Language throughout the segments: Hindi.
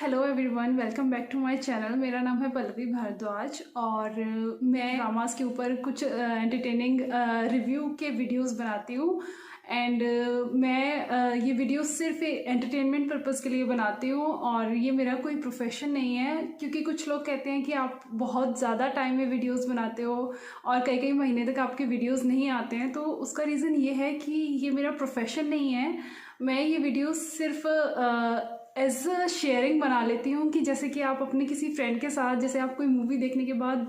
Hello everyone, welcome back to my channel. मेरा नाम है पल्लवी भारद्वाज और मैं ड्रामास के ऊपर कुछ एंटरटेनिंग रिव्यू के वीडियोस बनाती हूँ। एंड मैं ये वीडियो सिर्फ एंटरटेनमेंट पर्पज़ के लिए बनाती हूँ और ये मेरा कोई प्रोफेशन नहीं है, क्योंकि कुछ लोग कहते हैं कि आप बहुत ज़्यादा टाइम में वीडियोस बनाते हो और कई कई महीने तक आपके वीडियोस नहीं आते हैं। तो उसका रीज़न ये है कि ये मेरा प्रोफेशन नहीं है। मैं ये वीडियो सिर्फ एज अ शेयरिंग बना लेती हूँ कि जैसे कि आप अपने किसी फ्रेंड के साथ, जैसे आप कोई मूवी देखने के बाद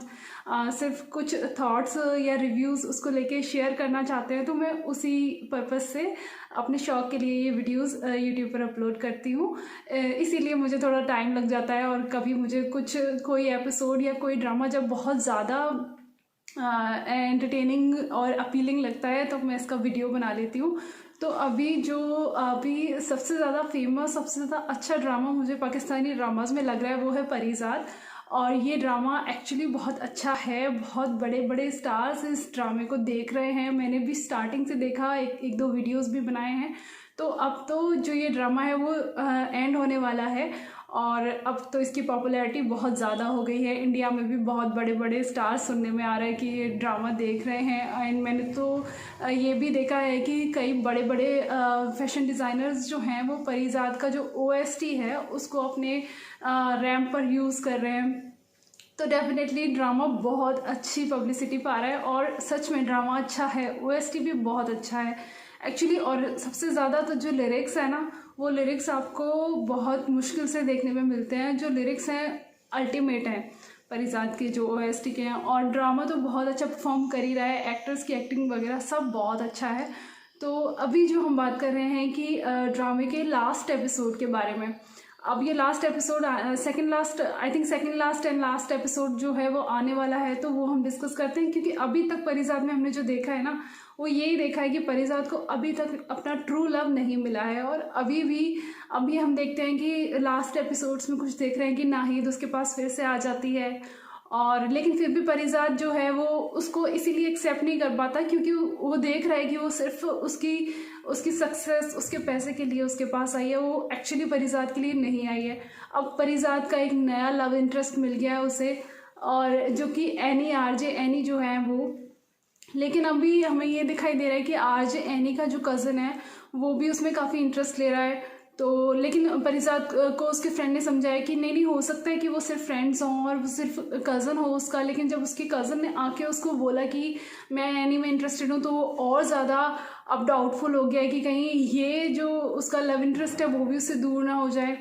सिर्फ कुछ थॉट्स या रिव्यूज़ उसको लेके शेयर करना चाहते हैं, तो मैं उसी पर्पज़ से अपने शौक़ के लिए ये वीडियोस यूट्यूब पर अपलोड करती हूँ। इसीलिए मुझे थोड़ा टाइम लग जाता है और कभी मुझे कोई एपिसोड या कोई ड्रामा जब बहुत ज़्यादा एंटरटेनिंग और अपीलिंग लगता है तो मैं इसका वीडियो बना लेती हूँ। तो अभी सबसे ज़्यादा फेमस, सबसे ज़्यादा अच्छा ड्रामा मुझे पाकिस्तानी ड्रामाज में लग रहा है वो है परीज़ाद। और ये ड्रामा एक्चुअली बहुत अच्छा है। बहुत बड़े बड़े स्टार्स इस ड्रामे को देख रहे हैं। मैंने भी स्टार्टिंग से देखा, एक दो वीडियोस भी बनाए हैं। तो अब तो जो ये ड्रामा है वो एंड होने वाला है और अब तो इसकी पॉपुलैरिटी बहुत ज़्यादा हो गई है। इंडिया में भी बहुत बड़े बड़े स्टार्स सुनने में आ रहा है कि ये ड्रामा देख रहे हैं। एंड मैंने तो ये भी देखा है कि कई बड़े बड़े फैशन डिज़ाइनर्स जो हैं वो परीज़ाद का जो OST है उसको अपने रैम्प पर यूज़ कर रहे हैं। तो डेफिनेटली ड्रामा बहुत अच्छी पब्लिसिटी पा रहा है और सच में ड्रामा अच्छा है। OST भी बहुत अच्छा है एक्चुअली। और सबसे ज़्यादा तो जो लिरिक्स है ना, वो लिरिक्स आपको बहुत मुश्किल से देखने में मिलते हैं। जो लिरिक्स हैं अल्टीमेट हैं परीज़ाद के, जो OST के हैं। और ड्रामा तो बहुत अच्छा परफॉर्म कर ही रहा है, एक्टर्स की एक्टिंग वगैरह सब बहुत अच्छा है। तो अभी जो हम बात कर रहे हैं कि ड्रामे के लास्ट एपिसोड के बारे में। अब ये last episode second last and last episode जो है वो आने वाला है, तो वो हम डिस्कस करते हैं। क्योंकि अभी तक परीज़ाद में हमने जो देखा है ना, वो यही देखा है कि परीज़ाद को अभी तक अपना ट्रू लव नहीं मिला है। और अभी हम देखते हैं कि लास्ट एपिसोड्स में कुछ देख रहे हैं कि नाहिद उसके पास फिर से आ जाती है। और लेकिन फिर भी परीज़ाद जो है वो उसको इसीलिए एक्सेप्ट नहीं कर पाता, क्योंकि वो देख रहा है कि वो सिर्फ उसकी सक्सेस, उसके पैसे के लिए उसके पास आई है। वो एक्चुअली परीज़ाद के लिए नहीं आई है। अब परीज़ाद का एक नया लव इंटरेस्ट मिल गया है उसे, और जो कि RJ एनी जो है वो। लेकिन अभी हमें ये दिखाई दे रहा है कि RJ एनी का जो कज़न है वो भी उसमें काफ़ी इंटरेस्ट ले रहा है। तो लेकिन परीज़ाद को उसके फ्रेंड ने समझाया कि नहीं हो सकता है कि वो सिर्फ फ्रेंड्स हों और वो सिर्फ कज़न हो उसका। लेकिन जब उसकी कज़न ने आके उसको बोला कि मैं एनी में इंटरेस्टेड हूँ, तो वो और ज़्यादा अब डाउटफुल हो गया है कि कहीं ये जो उसका लव इंटरेस्ट है वो भी उससे दूर ना हो जाए।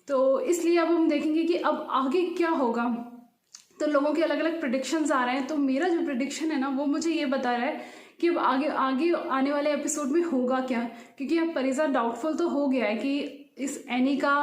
तो इसलिए अब हम देखेंगे कि अब आगे क्या होगा। तो लोगों के अलग अलग प्रिडिक्शंस आ रहे हैं। तो मेरा जो प्रिडिक्शन है ना, वो मुझे ये बता रहा है कि अब आगे आगे आने वाले एपिसोड में होगा क्या। क्योंकि अब परीज़ाद डाउटफुल तो हो गया है कि इस एनी का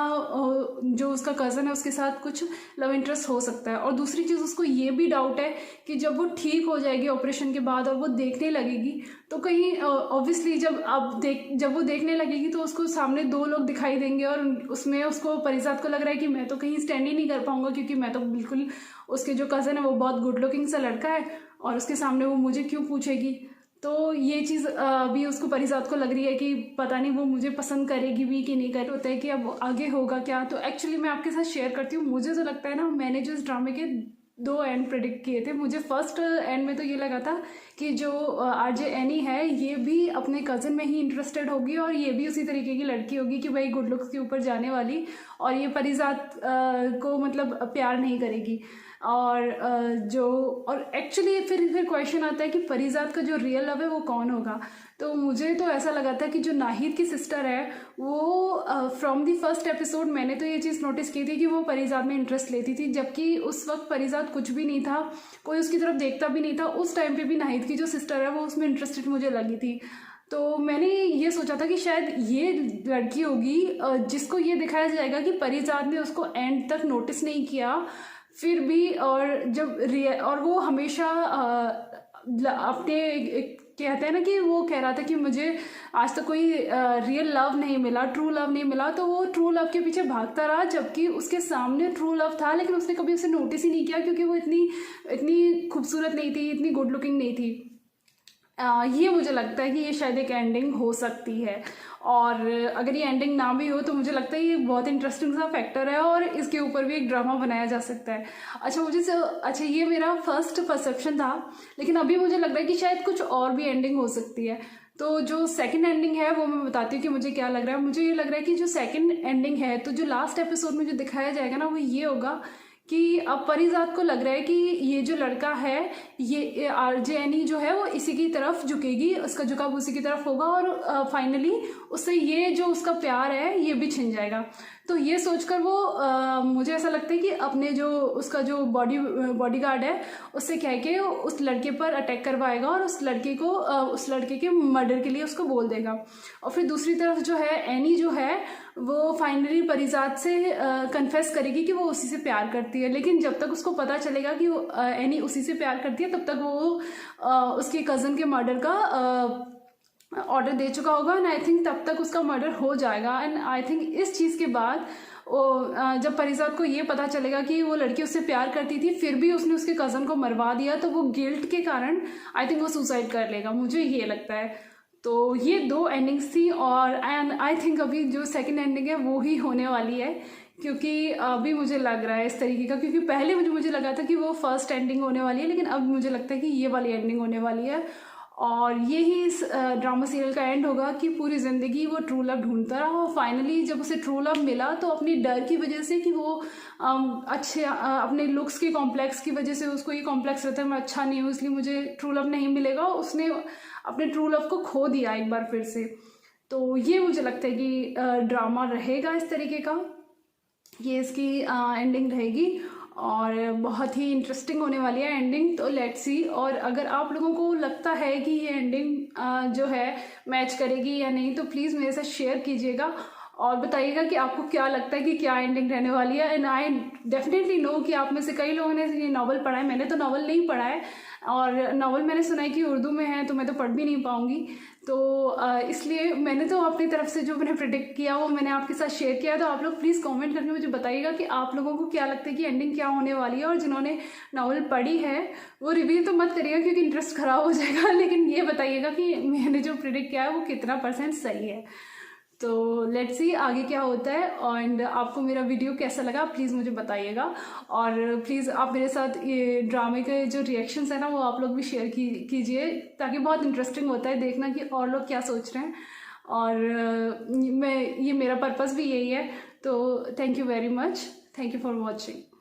जो उसका कज़न है उसके साथ कुछ लव इंटरेस्ट हो सकता है। और दूसरी चीज़, उसको ये भी डाउट है कि जब वो ठीक हो जाएगी ऑपरेशन के बाद और वो देखने लगेगी, तो कहीं ऑब्वियसली जब वो देखने लगेगी तो उसको सामने दो लोग दिखाई देंगे और उसमें उसको परीज़ाद को लग रहा है कि मैं तो कहीं स्टैंड ही नहीं कर पाऊंगा, क्योंकि मैं तो बिल्कुल, उसके जो कज़न है वो बहुत गुड लुकिंग सा लड़का है और उसके सामने वो मुझे क्यों पूछेगी। तो ये चीज़ अभी उसको परीज़ाद को लग रही है कि पता नहीं वो मुझे पसंद करेगी भी कि नहीं करेगी। होता है कि अब आगे होगा क्या। तो एक्चुअली मैं आपके साथ शेयर करती हूँ। मुझे जो लगता है ना, मैंने जो इस ड्रामे के 2 एंड प्रेडिक्ट किए थे। मुझे फर्स्ट एंड में तो ये लगा था कि जो RJ एनी है ये भी अपने कज़न में ही इंटरेस्टेड होगी और ये भी उसी तरीके की लड़की होगी कि भाई गुड लुक्स के ऊपर जाने वाली, और ये परीज़ाद को मतलब प्यार नहीं करेगी। और एक्चुअली फिर क्वेश्चन आता है कि परीज़ाद का जो रियल लव है वो कौन होगा। तो मुझे तो ऐसा लगा था कि जो नाहिद की सिस्टर है वो फ्रॉम दी फर्स्ट एपिसोड मैंने तो ये चीज़ नोटिस की थी कि वो परीज़ाद में इंटरेस्ट लेती थी, जबकि उस वक्त परीज़ाद कुछ भी नहीं था, कोई उसकी तरफ देखता भी नहीं था। उस टाइम पे भी नाहिद की जो सिस्टर है वो उसमें इंटरेस्टेड मुझे लगी थी। तो मैंने ये सोचा था कि शायद ये लड़की होगी जिसको ये दिखाया जाएगा कि परीज़ाद ने उसको एंड तक नोटिस नहीं किया फिर भी, और वो हमेशा अपने कहते हैं ना कि वो कह रहा था कि मुझे आज तक कोई रियल लव नहीं मिला, ट्रू लव नहीं मिला। तो वो ट्रू लव के पीछे भागता रहा, जबकि उसके सामने ट्रू लव था, लेकिन उसने कभी उसे नोटिस ही नहीं किया, क्योंकि वो इतनी खूबसूरत नहीं थी, इतनी गुड लुकिंग नहीं थी। ये मुझे लगता है कि ये शायद एक एंडिंग हो सकती है, और अगर ये एंडिंग ना भी हो तो मुझे लगता है ये बहुत इंटरेस्टिंग सा फैक्टर है और इसके ऊपर भी एक ड्रामा बनाया जा सकता है। अच्छा, ये मेरा फर्स्ट परसेप्शन था, लेकिन अभी मुझे लग रहा है कि शायद कुछ और भी एंडिंग हो सकती है। तो जो सेकंड एंडिंग है वो मैं बताती हूँ कि मुझे क्या लग रहा है। मुझे ये लग रहा है कि जो सेकंड एंडिंग है, तो जो लास्ट एपिसोड में जो दिखाया जाएगा ना, वो ये होगा कि अब परिजात को लग रहा है कि ये जो लड़का है, ये आरजे एनी जो है, वो इसी की तरफ झुकेगी, उसका झुकाव उसी की तरफ होगा, और फाइनली उससे ये जो उसका प्यार है ये भी छिन जाएगा। तो ये सोचकर वो मुझे ऐसा लगता है कि अपने जो उसका जो बॉडीगार्ड है उससे कह के उस लड़के पर अटैक करवाएगा और उस लड़के के मर्डर के लिए उसको बोल देगा। और फिर दूसरी तरफ जो है, एनी जो है वो फाइनली परिजात से कन्फेस करेगी कि वो उसी से प्यार करती है। लेकिन जब तक उसको पता चलेगा कि वो एनी उसी से प्यार करती है, तब तक वो उसके कज़न के मर्डर का ऑर्डर दे चुका होगा, एंड आई थिंक तब तक उसका मर्डर हो जाएगा। एंड आई थिंक इस चीज़ के बाद जब परिजात को ये पता चलेगा कि वो लड़की उससे प्यार करती थी, फिर भी उसने उसके कज़न को मरवा दिया, तो वो गिल्ट के कारण आई थिंक वो सुसाइड कर लेगा, मुझे ये लगता है। तो ये दो एंडिंग्स थी, और एंड आई थिंक अभी जो सेकंड एंडिंग है वो ही होने वाली है, क्योंकि अभी मुझे लग रहा है इस तरीके का, क्योंकि पहले मुझे लगा था कि वो फर्स्ट एंडिंग होने वाली है, लेकिन अब मुझे लगता है कि ये वाली एंडिंग होने वाली है। और यही इस ड्रामा सीरियल का एंड होगा कि पूरी ज़िंदगी वो ट्रू लव ढूंढता रहा, और फाइनली जब उसे ट्रू लव मिला तो अपनी डर की वजह से कि वो अपने लुक्स के कॉम्प्लेक्स की वजह से, उसको ये कॉम्प्लेक्स रहता है मैं अच्छा नहीं हूँ इसलिए मुझे ट्रू लव नहीं मिलेगा, उसने अपने ट्रू लव को खो दिया एक बार फिर से। तो ये मुझे लगता है कि ड्रामा रहेगा इस तरीके का, ये इसकी एंडिंग रहेगी, और बहुत ही इंटरेस्टिंग होने वाली है एंडिंग। तो लेट्स सी। और अगर आप लोगों को लगता है कि ये एंडिंग जो है मैच करेगी या नहीं, तो प्लीज़ मेरे साथ शेयर कीजिएगा और बताइएगा कि आपको क्या लगता है कि क्या एंडिंग रहने वाली है। एंड आई डेफिनेटली नो कि आप में से कई लोगों ने ये नावल पढ़ा है, मैंने तो नावल नहीं पढ़ा है, और नावल मैंने सुना है कि उर्दू में है, तो मैं तो पढ़ भी नहीं पाऊँगी। तो इसलिए मैंने तो अपनी तरफ से जो मैंने प्रेडिक्ट किया वो मैंने आपके साथ शेयर किया। तो आप लोग प्लीज़ कमेंट करके मुझे बताइएगा कि आप लोगों को क्या लगता है कि एंडिंग क्या होने वाली है, और जिन्होंने नावल पढ़ी है वो रिवील तो मत करिएगा क्योंकि इंटरेस्ट ख़राब हो जाएगा, लेकिन ये बताइएगा कि मैंने जो प्रेडिक्ट किया है वो कितना % सही है। तो लेट्स सी आगे क्या होता है, एंड आपको मेरा वीडियो कैसा लगा प्लीज़ मुझे बताइएगा, और प्लीज़ आप मेरे साथ ये ड्रामे के जो रिएक्शंस है ना वो आप लोग भी शेयर कीजिए, ताकि बहुत इंटरेस्टिंग होता है देखना कि और लोग क्या सोच रहे हैं, और ये मेरा पर्पस भी यही है। तो thank you very much, thank you for watching.